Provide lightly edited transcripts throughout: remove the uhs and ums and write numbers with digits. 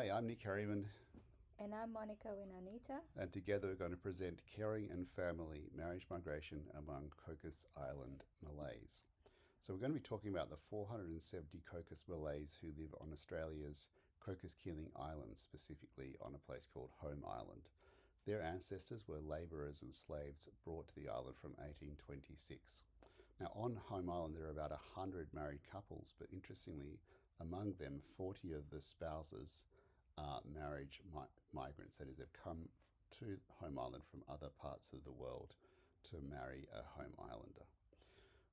Hi, I'm Nick Harriman, And I'm Monika Winarnita. and together we're going to present Caring and Family Marriage Migration among Cocos Island Malays. So, we're going to be talking about the 470 Cocos Malays who live on Australia's Cocos Keeling Island, specifically on a place called Home Island. Their ancestors were labourers and slaves brought to the island from 1826. Now, on Home Island, there are about 100 married couples, but interestingly, among them, 40 of the spouses are migrants. That is, they've come to Home Island from other parts of the world to marry a Home Islander.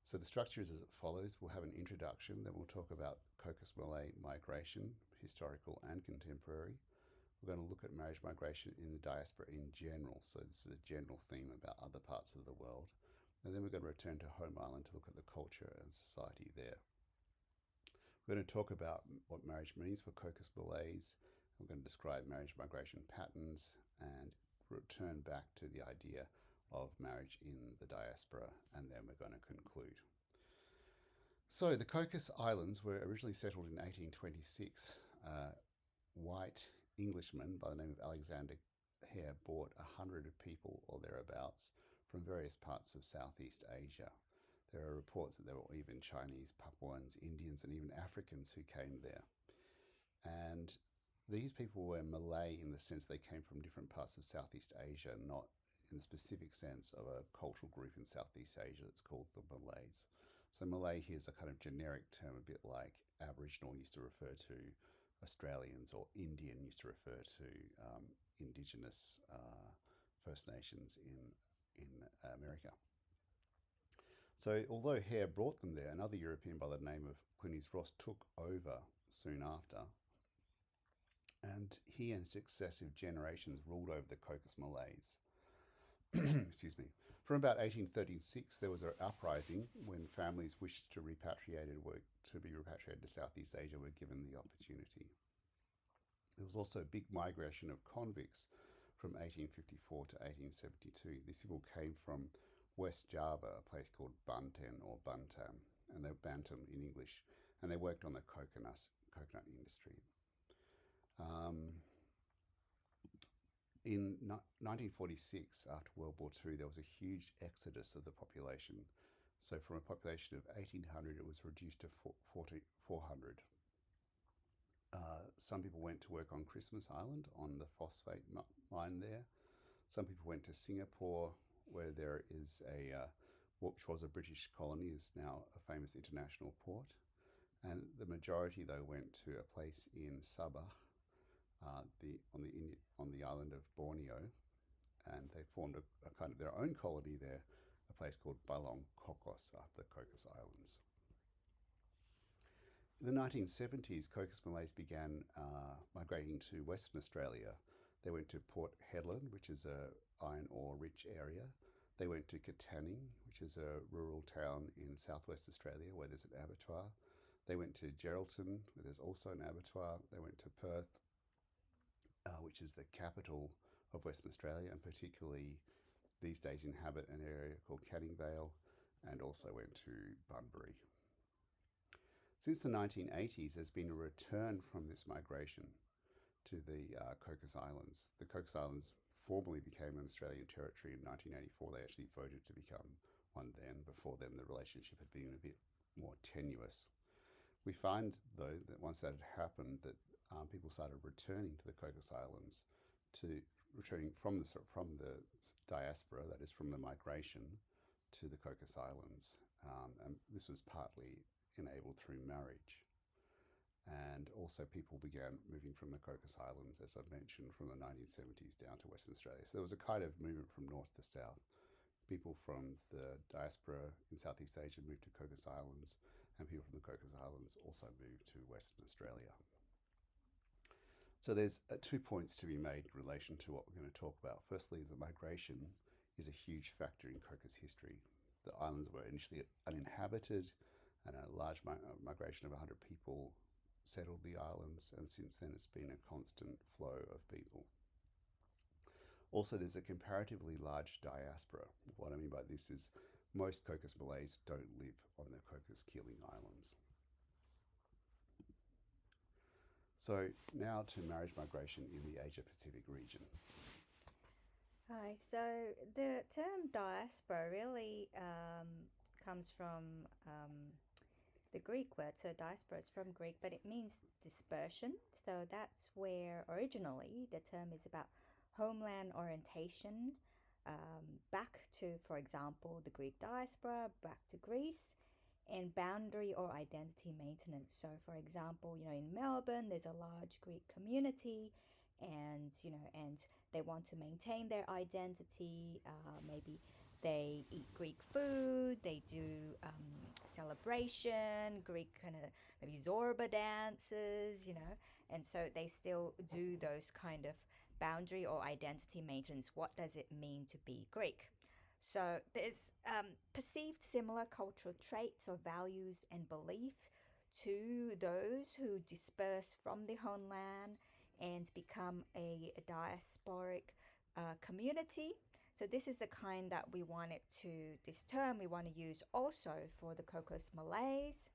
So the structure is as follows. We'll have an introduction, then we'll talk about Cocos Malay migration, historical and contemporary. We're going to look at marriage migration in the diaspora in general. So this is a general theme about other parts of the world. And then we're going to return to Home Island to look at the culture and society there. We're going to talk about what marriage means for Cocos Malays. We're going to describe marriage migration patterns and return back to the idea of marriage in the diaspora, and then we're going to conclude. So the Cocos Islands were originally settled in 1826. White Englishman by the name of Alexander Hare bought 100 people or thereabouts from various parts of Southeast Asia. There are reports that there were even Chinese, Papuans, Indians, and even Africans who came there. And these people were Malay in the sense they came from different parts of Southeast Asia, not in the specific sense of a cultural group in Southeast Asia that's called the Malays. So Malay here is a kind of generic term, a bit like Aboriginal used to refer to Australians, or Indian used to refer to Indigenous First Nations in America. So although Hare brought them there, another European by the name of Clunies Ross took over soon after, and he and successive generations ruled over the Cocos Malays. Excuse me. From about 1836, there was an uprising when families wished to be repatriated to Southeast Asia were given the opportunity. There was also a big migration of convicts from 1854 to 1872. These people came from West Java, a place called Banten or Bantam, and they're Bantam in English, and they worked on the coconut industry. In 1946, after World War II, there was a huge exodus of the population. So from a population of 1,800, it was reduced to 400. Some people went to work on Christmas Island on the phosphate mine there. Some people went to Singapore, where there is which was a British colony, is now a famous international port. And the majority, though, went to a place in Sabah, on the island of Borneo, and they formed a kind of their own colony there, a place called Balong Cocos, after the Cocos Islands. In the 1970s, Cocos Malays began migrating to Western Australia. They went to Port Hedland, which is a iron ore rich area. They went to Katanning, which is a rural town in southwest Australia where there's an abattoir. They went to Geraldton, where there's also an abattoir. They went to Perth, which is the capital of Western Australia, and particularly these days inhabit an area called Canning Vale, and also went to Bunbury. Since the 1980s, there's been a return from this migration to the Cocos Islands. The Cocos Islands formally became an Australian territory in 1984. They actually voted to become one then. Before then, the relationship had been a bit more tenuous. We find, though, that once that had happened, that people started returning to the Cocos Islands, returning from the diaspora, that is, from the migration to the Cocos Islands, and this was partly enabled through marriage. And also people began moving from the Cocos Islands, as I mentioned, from the 1970s down to Western Australia. So there was a kind of movement from north to south. People from the diaspora in Southeast Asia moved to Cocos Islands, and people from the Cocos Islands also moved to Western Australia. So there's 2 points to be made in relation to what we're going to talk about. Firstly, the migration is a huge factor in Cocos history. The islands were initially uninhabited, and a large migration of 100 people settled the islands, and since then it's been a constant flow of people. Also, there's a comparatively large diaspora. What I mean by this is most Cocos Malays don't live on the Cocos Keeling Islands. So now to marriage migration in the Asia Pacific region. Hi, so the term diaspora really comes from the Greek word. So diaspora is from Greek, but it means dispersion. So that's where originally the term is about homeland orientation, back to, for example, the Greek diaspora, back to Greece, and boundary or identity maintenance. So, for example, in Melbourne, there's a large Greek community, and they want to maintain their identity. Maybe they eat Greek food, they do celebration, Greek kind of maybe Zorba dances, and so they still do those kind of boundary or identity maintenance. What does it mean to be Greek? So there's perceived similar cultural traits or values and beliefs to those who disperse from the homeland and become a diasporic community. So this is the kind that we wanted to, this term we want to use also for the Cocos Malays.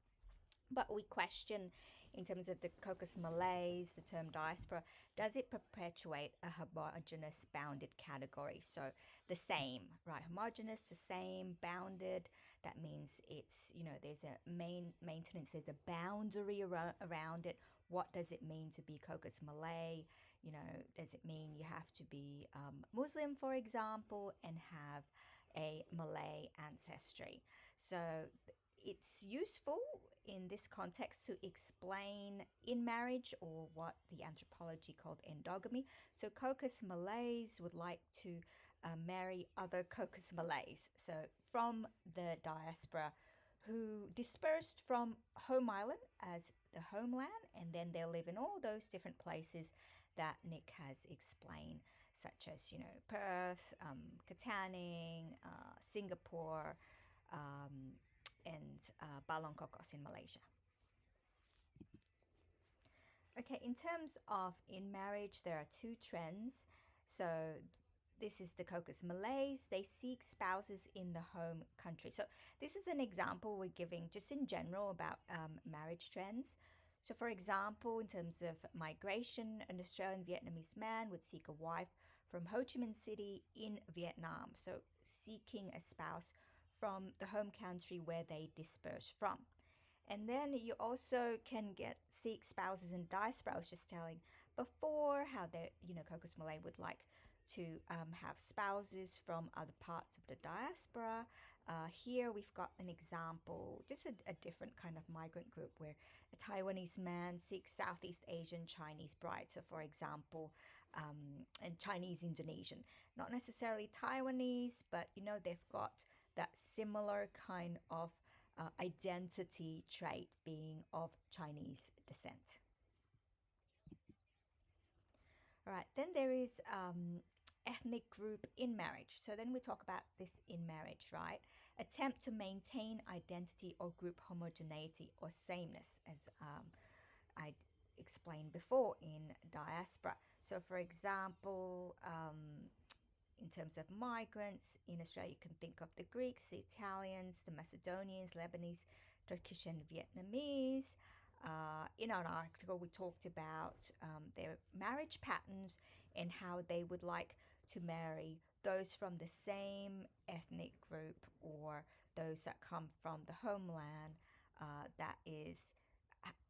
But we question, in terms of the Cocos Malays, the term diaspora, does it perpetuate a homogenous bounded category? So the same, right? Homogenous, the same, bounded. That means it's, there's a maintenance, there's a boundary around it. What does it mean to be Cocos Malay? Does it mean you have to be Muslim, for example, and have a Malay ancestry? So it's useful in this context to explain in marriage, or what the anthropology called endogamy. So Cocos Malays would like to marry other Cocos Malays, so from the diaspora, who dispersed from home island as the homeland, and then they'll live in all those different places that Nick has explained, such as Perth, Ketanning, Singapore, and Balong Cocos in Malaysia. Okay, in terms of in marriage, there are two trends. So this is the Cocos Malays. They seek spouses in the home country. So this is an example we're giving just in general about marriage trends. So for example, in terms of migration, an Australian Vietnamese man would seek a wife from Ho Chi Minh City in Vietnam. So seeking a spouse from the home country where they disperse from. And then you also can seek spouses in diaspora. I was just telling before how Cocos Malay would like to have spouses from other parts of the diaspora. Here we've got an example, just a different kind of migrant group, where a Taiwanese man seeks Southeast Asian Chinese bride. So for example, and Chinese Indonesian, not necessarily Taiwanese, but they've got that similar kind of identity trait, being of Chinese descent. All right, then there is ethnic group in marriage. So then we talk about this in marriage, right? Attempt to maintain identity or group homogeneity or sameness, as I explained before in diaspora. So for example, in terms of migrants in Australia, you can think of the Greeks, the Italians, the Macedonians, Lebanese, Turkish, and Vietnamese. In our article, we talked about their marriage patterns and how they would like to marry those from the same ethnic group, or those that come from the homeland that is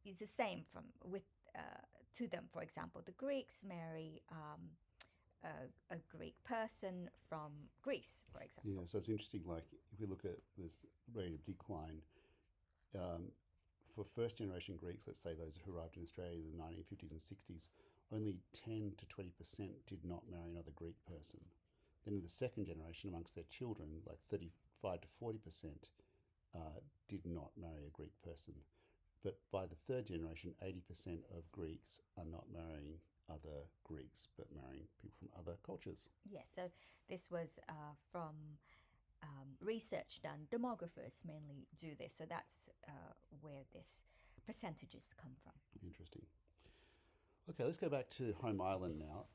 the same to them. For example, the Greeks marry a Greek person from Greece, for example. Yeah, so it's interesting, like if we look at this rate of decline, for first generation Greeks, let's say those who arrived in Australia in the 1950s and 60s, only 10 to 20% did not marry another Greek person. Then in the second generation, amongst their children, like 35 to 40% did not marry a Greek person. But by the third generation, 80% of Greeks are not marrying other Greeks, but marrying people from other cultures. Yes, so this was from research done. Demographers mainly do this, so that's where this percentages come from. Interesting. Okay, let's go back to home island now.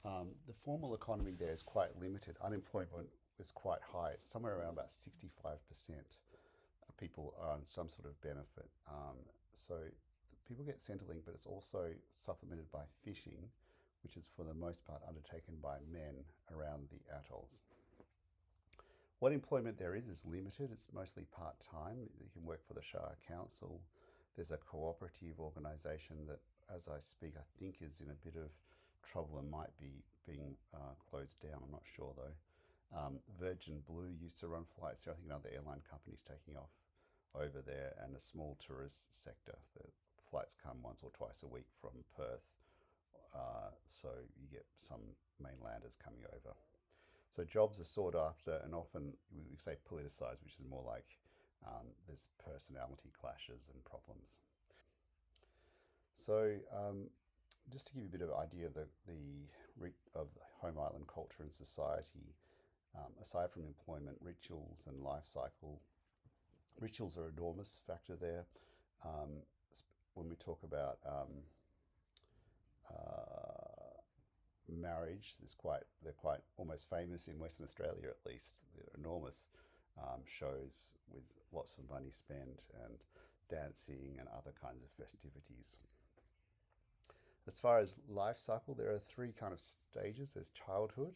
The formal economy there is quite limited. Unemployment is quite high. It's somewhere around about 65% of people are on some sort of benefit. So people get Centrelink, but it's also supplemented by fishing, which is for the most part undertaken by men around the atolls. What employment there is limited. It's mostly part-time. You can work for the Shire Council. There's a cooperative organisation that, as I speak, I think is in a bit of trouble and might be being closed down. I'm not sure though. Virgin Blue used to run flights there. I think another airline company is taking off over there, and a small tourist sector. The flights come once or twice a week from Perth, so you get some mainlanders coming over. So jobs are sought after, and often we say politicised, which is more like there's personality clashes and problems. So just to give you a bit of an idea of of home island culture and society, aside from employment, rituals and life cycle, rituals are an enormous factor there. Um, when we talk about uh, marriage, they're quite almost famous in Western Australia, at least. They're enormous shows with lots of money spent and dancing and other kinds of festivities. As far as life cycle, there are three kind of stages. There's childhood,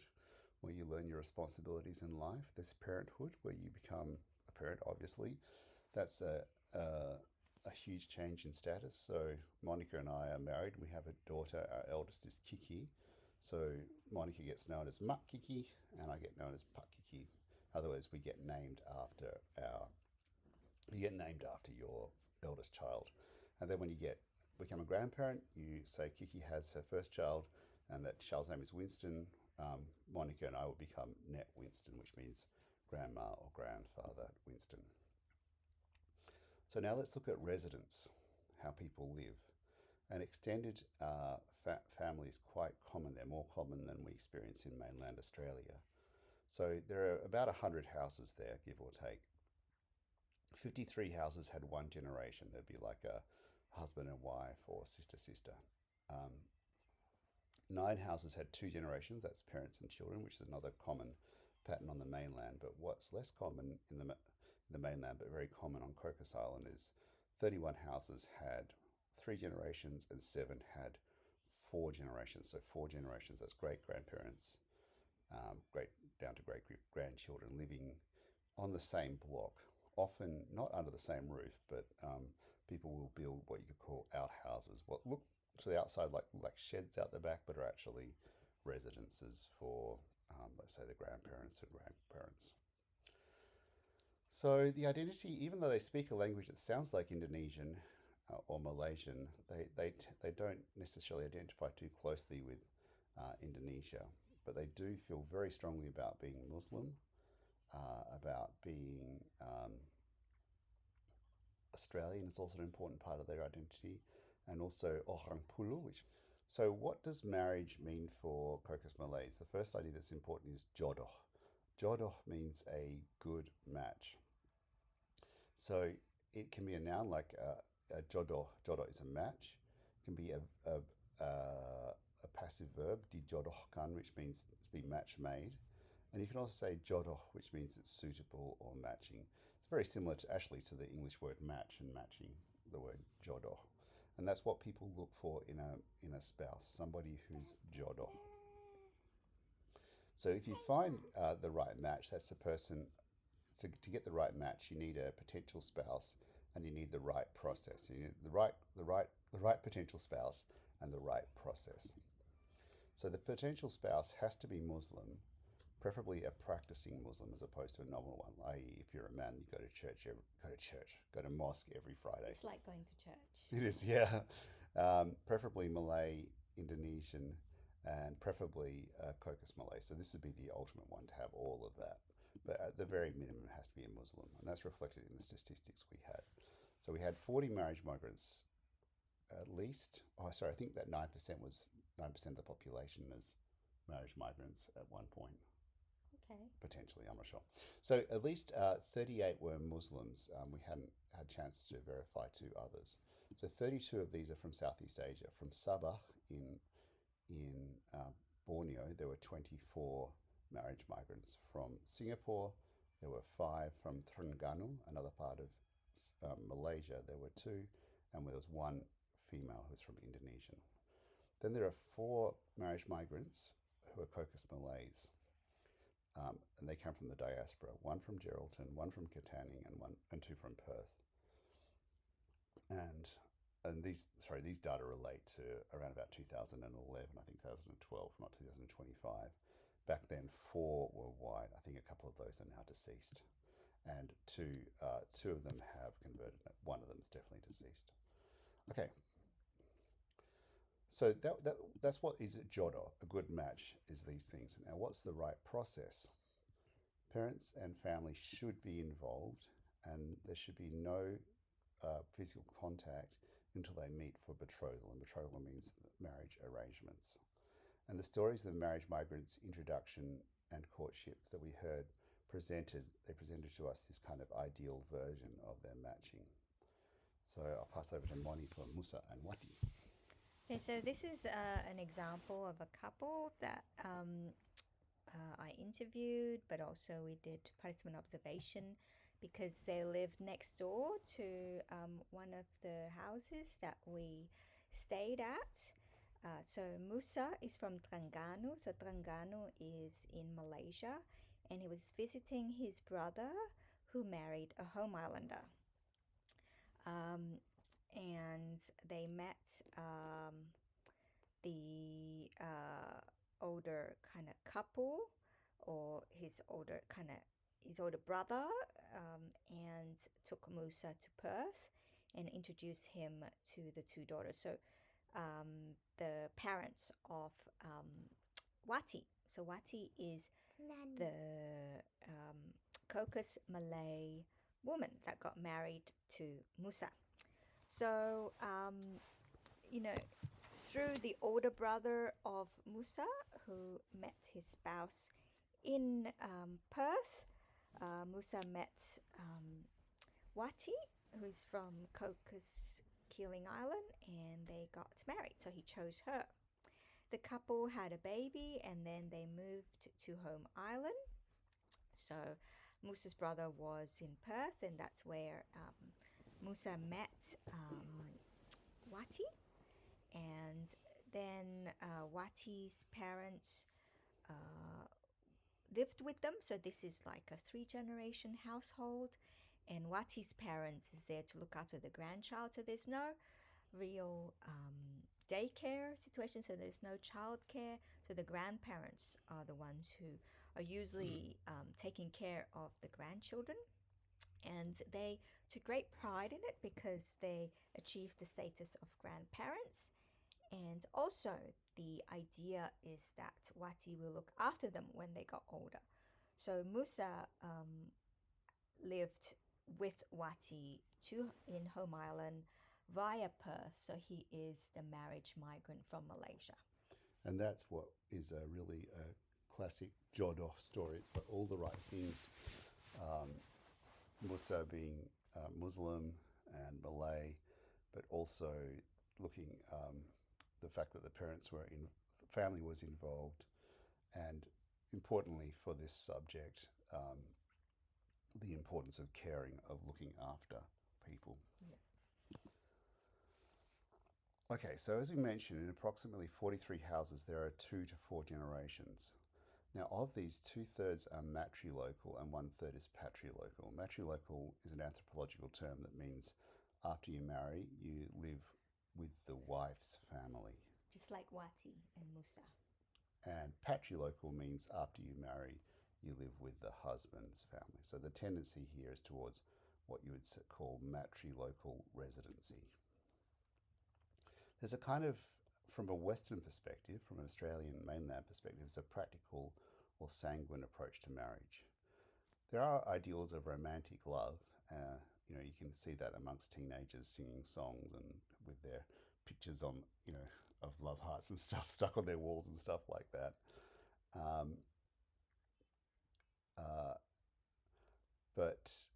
where you learn your responsibilities in life. There's parenthood, where you become a parent, obviously. That's a huge change in status. So Monika and I are married. We have a daughter. Our eldest is Kiki. So Monika gets known as Mak Kiki, and I get known as Pak Kiki. Otherwise, we get named after our. You get named after your eldest child, and then when you become a grandparent, you say Kiki has her first child, and that child's name is Winston. Monika and I will become Net Winston, which means grandma or grandfather Winston. So now let's look at residence, how people live. An extended family is quite common. They're more common than we experience in mainland Australia. So there are about 100 houses there, give or take. 53 houses had one generation. There'd be like a husband and wife or sister. Um, 9 houses had two generations, that's parents and children, which is another common pattern on the mainland. But what's less common in the mainland, but very common on Cocos Island, is 31 houses had 3 generations and 7 had 4 generations. So 4 generations, that's great grandparents, great down to great grandchildren living on the same block, often not under the same roof, but people will build what you could call outhouses, what look to the outside like sheds out the back, but are actually residences for, let's say, the grandparents and grandparents. So the identity, even though they speak a language that sounds like Indonesian or Malaysian, they don't necessarily identify too closely with Indonesia, but they do feel very strongly about being Muslim, about being Australian is also an important part of their identity, and also Orang Pulu, which. So, what does marriage mean for Cocos Malays? The first idea that's important is jodoh. Jodoh means a good match. So, it can be a noun like a jodoh. Jodoh is a match. It can be a passive verb, dijodohkan, which means to be match made. And you can also say jodoh, which means it's suitable or matching. It's very similar to actually to the English word match and matching the word jodoh. And that's what people look for in a spouse, somebody who's jodoh. So if you find the right match, that's the person. To get the right match, you need a potential spouse, and you need the right process. You need the right potential spouse and the right process. So the potential spouse has to be Muslim, preferably a practicing Muslim as opposed to a nominal one. I.e., if you're a man, you go to mosque every Friday. It's like going to church. It is, yeah. Preferably Malay, Indonesian, and preferably Cocos Malay. So this would be the ultimate one to have all of that. But at the very minimum, it has to be a Muslim, and that's reflected in the statistics we had. So we had 40 marriage migrants, at least. Oh, sorry, I think that 9% was 9% of the population as marriage migrants at one point. Okay. Potentially, I'm not sure. So at least 38 were Muslims. We hadn't had a chance to verify 2 others. So 32 of these are from Southeast Asia. From Sabah in Borneo, there were 24 marriage migrants. From Singapore, there were 5. From Terengganu, another part of Malaysia, there were 2, and there was 1 female who's from Indonesia. Then there are 4 marriage migrants who are Cocos Malays, and they come from the diaspora. 1 from Geraldton, 1 from Katanning, and 2 from Perth. And these data relate to around about 2011, I think 2012, not 2025. Back then, 4 were white. I think a couple of those are now deceased, and two of them have converted. One of them is definitely deceased. Okay, so that's what is a jodoh, a good match, is these things. Now, what's the right process? Parents and family should be involved, and there should be no physical contact until they meet for betrothal, and betrothal means marriage arrangements. And the stories of the marriage migrants' introduction and courtship that we heard they presented to us this kind of ideal version of their matching. So I'll pass over to Moni for Musa and Wati. Okay, so this is an example of a couple that I interviewed, but also we did participant observation because they lived next door to one of the houses that we stayed at. So Musa is from Terengganu. So Terengganu is in Malaysia, and he was visiting his brother who married a home islander. And they met the older kind of couple, or his older brother, and took Musa to Perth and introduced him to the 2 daughters. So the parents of Wati. So Wati is the Cocos Malay woman that got married to Musa. So, through the older brother of Musa, who met his spouse in Perth, Musa met Wati, who's from Cocos Keeling Island, and they got married. So he chose her. The couple had a baby, and then they moved to Home Island. So Musa's brother was in Perth, and that's where Musa met Wati. And then Wati's parents lived with them. So this is like a 3-generation household. And Wati's parents is there to look after the grandchild. So there's no real daycare situation. So there's no childcare. So the grandparents are the ones who are usually taking care of the grandchildren. And they took great pride in it because they achieved the status of grandparents. And also the idea is that Wati will look after them when they got older. So Musa lived with Wati in Home Island via Perth. So he is the marriage migrant from Malaysia. And that's what is a really classic jodoh story. It's got all the right things. Musa being Muslim and Malay, but also looking the fact that the family was involved, and importantly for this subject, the importance of caring, of looking after people. Yeah. Okay, so as we mentioned, in approximately 43 houses, there are 2 to 4 generations. Now, of these, 2/3 are matrilocal and 1/3 is patrilocal. Matrilocal is an anthropological term that means after you marry, you live with the wife's family. Just like Wati and Musa. And patrilocal means after you marry, you live with the husband's family. So the tendency here is towards what you would call matrilocal residency. There's a kind of, from a Western perspective, from an Australian mainland perspective, it's a practical or sanguine approach to marriage. There are ideals of romantic love. You can see that amongst teenagers singing songs and with their pictures on, of love hearts and stuff stuck on their walls and stuff like that. But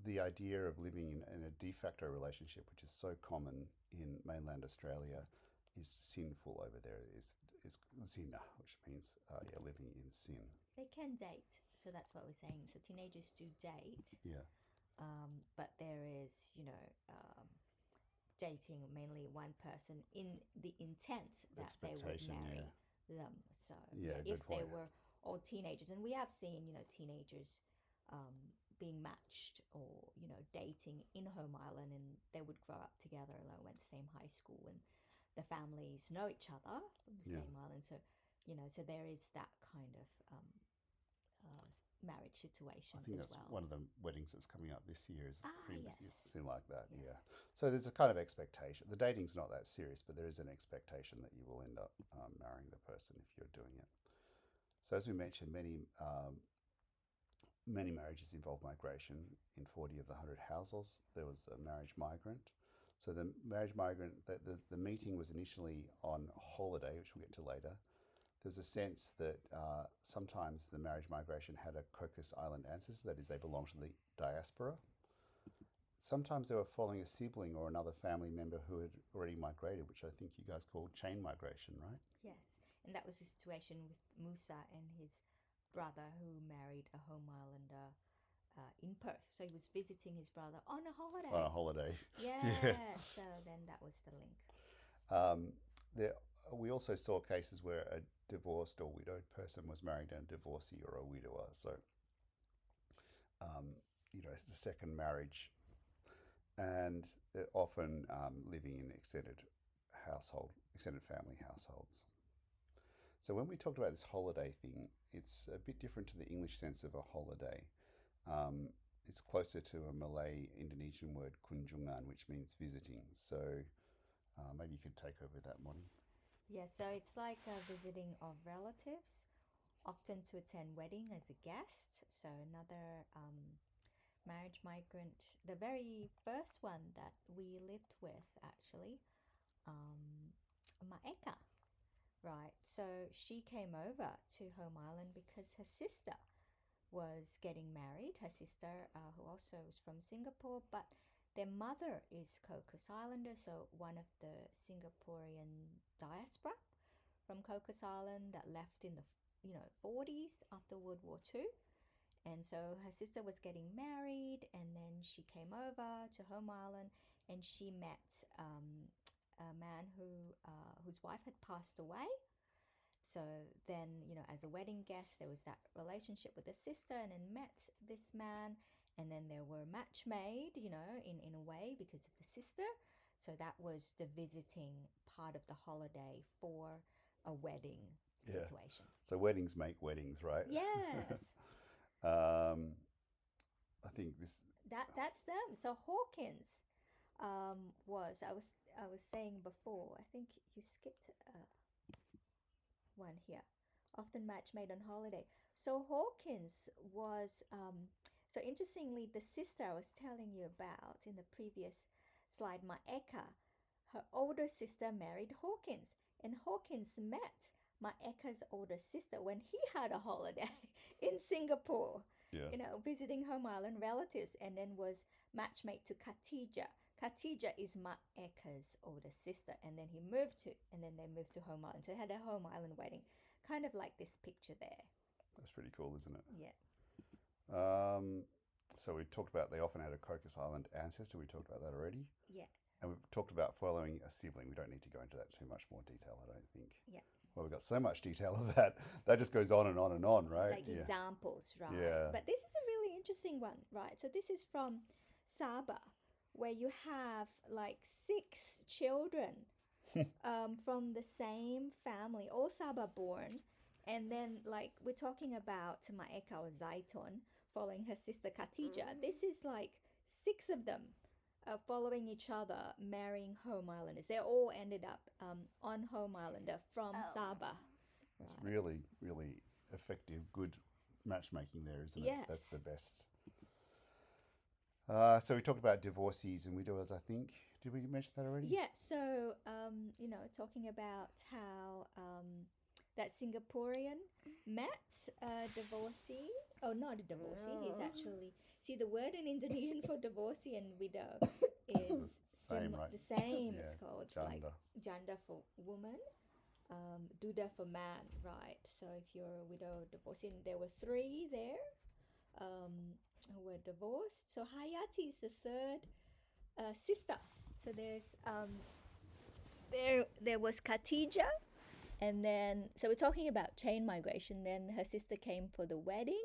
the idea of living in a de facto relationship, which is so common in mainland Australia, is sinful over there. Is zina, which means living in sin. They can date, so that's what we're saying. So teenagers do date. Yeah. But there is, dating mainly one person in the intent that they would Expectation, marry yeah. them. So Yeah, if good they point. were all teenagers, and we have seen, teenagers being matched or, dating in Home Island, and they would grow up together, like went to the same high school, and the families know each other from the Yeah. same island. So, so there is that kind of uh, marriage situation I think as that's well. one of the weddings that's coming up this year is Ah, pretty much yes. something like that. Yes. Yeah. So there's a kind of expectation. The dating's not that serious, but there is an expectation that you will end up marrying the person if you're doing it. So as we mentioned, many marriages involve migration. In 40 of the 100 households, there was a marriage migrant. So the marriage migrant, the meeting was initially on holiday, which we'll get to later. There's a sense that sometimes the marriage migration had a Cocos Island ancestor, that is, they belonged to the diaspora. Sometimes they were following a sibling or another family member who had already migrated, which I think you guys call chain migration, right? Yes, and that was the situation with Musa and his brother who married a Home Islander in Perth. So he was visiting his brother on a On holiday. a holiday. Yeah. Yeah, so then that was the link. Um, there, we also saw cases where a divorced or widowed person was married and a divorcee or a widower. So, it's the second marriage, and they're often living in extended family households. So when we talked about this holiday thing, it's a bit different to the English sense of a holiday. Um, it's closer to a Malay Indonesian word kunjungan, which means visiting. So maybe you could take over that, Moni. Yeah, so it's like a visiting of relatives, often to attend wedding as a guest. So another marriage migrant, the very first one that we lived with actually, um, Maeka, right? So she came over to Home Island because her sister was getting married. Her sister, who also was from Singapore, but their mother is Cocos Islander, so one of the Singaporean diaspora from Cocos Island that left in the 40s after World War II. And so her sister was getting married, and then she came over to Home Island, and she met a man whose wife had passed away. So then, as a wedding guest, there was that relationship with the sister, and then met this man, and then there were match made, in a way because of the sister. So that was the visiting part of the holiday for a wedding Yeah. situation. So weddings make weddings, right? Yes. um, I think this. That's them. So Hawkins I was saying before. I think you skipped one here. Often match made on holiday. So Hawkins was so interestingly, the sister I was telling you about in the previous slide, Maeka, her older sister married Hawkins, and Hawkins met Maeka's older sister when he had a holiday in Singapore, Yeah. visiting Home Island relatives, and then was matchmade to Khatija. Khatija is Maeka's older sister, and then they moved to Home Island. So they had a Home Island wedding, kind of like this picture there. That's pretty cool, isn't it? Yeah. So we talked about they often had a Cocos Island ancestor. We talked about that already. Yeah. And we've talked about following a sibling. We don't need to go into that too much more detail, I don't think. Yeah. Well, we've got so much detail of that. That just goes on and on and on, right? Like examples, right? Yeah. But this is a really interesting one, right? So this is from Sabah, where you have like 6 children from the same family, all Sabah born. And then, like, we're talking about Maeka or Zaiton following her sister Khatija. This is like 6 of them following each other, marrying Home Islanders. They all ended up on Home Islander from Sabah. That's really, really effective, good matchmaking there, isn't it? Yes. That's the best. So we talked about divorcees and widowers, I think. Did we mention that already? Yeah, so, talking about how that Singaporean met a divorcee. Oh, not a divorcee. He's actually, see, the word in Indonesian for divorcee and widow is Same, right? the same. Yeah, It's called janda. like janda for woman, duda for man, right? So if you're a widow or divorcee, and there were 3 there who were divorced. So Hayati is the third sister. So there was Khadija, and then so we're talking about chain migration. Then her sister came for the wedding,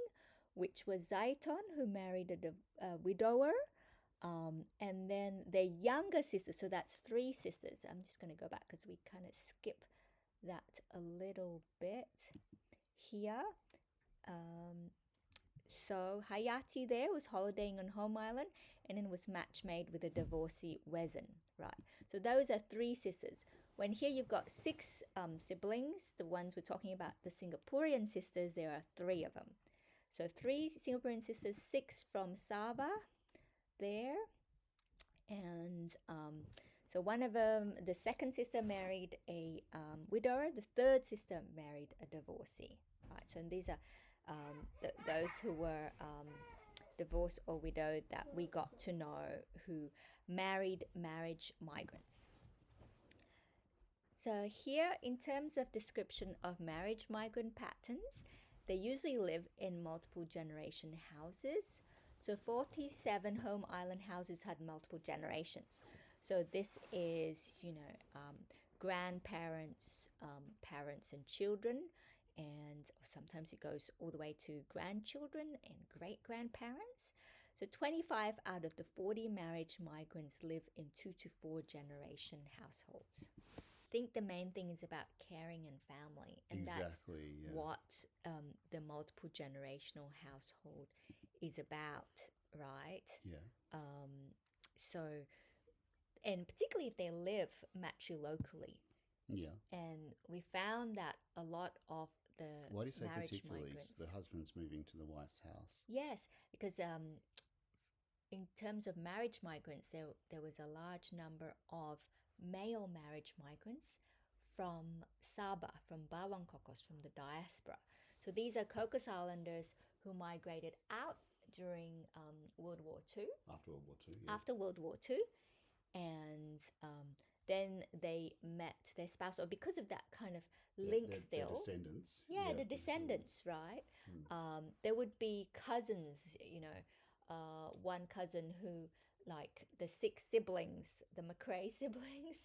which was Zaiton, who married a widower. And then their younger sister, so that's three sisters. I'm just going to go back because we kind of skip that a little bit here. So Hayati there was holidaying on home island and then was match made with a divorcee Wezin, right? So those are three sisters. When here you've got six siblings, the ones we're talking about, the Singaporean sisters, there are three of them. So three Singaporean sisters, six from Sabah there. And so one of them, the second sister married a widower, the third sister married a divorcee, right? So these are those who were divorced or widowed that we got to know who married marriage migrants. So here, in terms of description of marriage migrant patterns, they usually live in multiple generation houses. So 47 home island houses had multiple generations. So this is, grandparents, parents and children, and sometimes it goes all the way to grandchildren and great-grandparents. So 25 out of the 40 marriage migrants live in 2 to 4 generation households. I think the main thing is about caring and family, and Exactly, that's what the multiple generational household is about, right? Yeah. So, and particularly if they live matrilocal. Yeah. And we found that a lot of the Why do you say marriage particularly? migrants, The husband's moving to the wife's house. yes, because in terms of marriage migrants, there was a large number of male marriage migrants from Sabah, from Bawang Cocos, from the diaspora. So these are Cocos Islanders who migrated out during World War II. After World War II, yeah. After World War II. And then they met their spouse, or because of that kind of link Their still. descendants. Yeah, the descendants, right? There would be cousins, one cousin who, like the 6 siblings, the McRae siblings,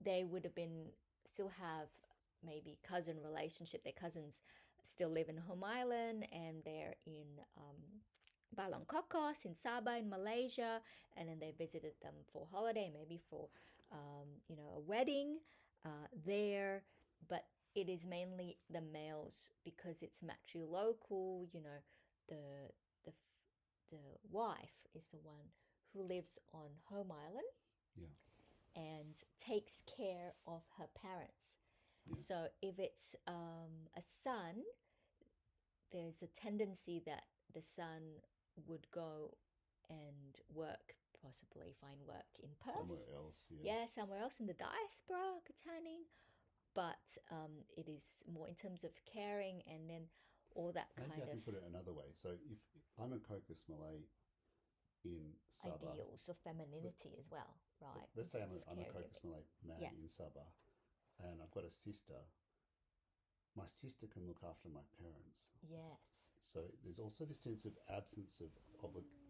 they would have been, still have maybe cousin relationship. Their cousins still live in home island and they're in Balong Cocos in Sabah in Malaysia, and then they visited them for holiday, maybe for a wedding there. But it is mainly the males because it's matrilocal. The the the wife is the one who lives on home island, and takes care of her parents. Yeah. So if it's a son, there's a tendency that the son would go and work, possibly find work in Perth. Somewhere else, somewhere else in the diaspora, Kataning. But it is more in terms of caring and then all that Maybe kind of... Maybe I can put it another way. So if I'm a Cocos Malay in Sabah... Ideals of femininity as well, right? Let's say I'm a Cocos Malay man in Sabah and I've got a sister. My sister can look after my parents. Yes. So there's also this sense of absence of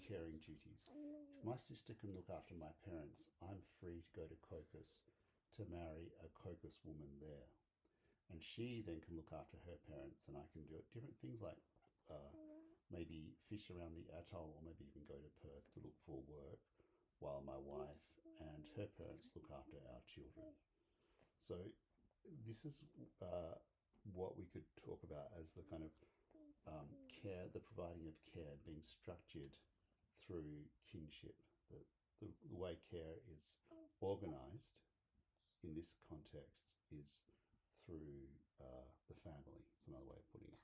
caring duties. If my sister can look after my parents, I'm free to go to Cocos to marry a Cocos woman there. And she then can look after her parents, and I can do different things like maybe fish around the atoll, or maybe even go to Perth to look for work while my wife and her parents look after our children. So this is what we could talk about as the kind of care, the providing of care being structured through kinship. The way care is organised in this context is through the family. It's another way of putting it.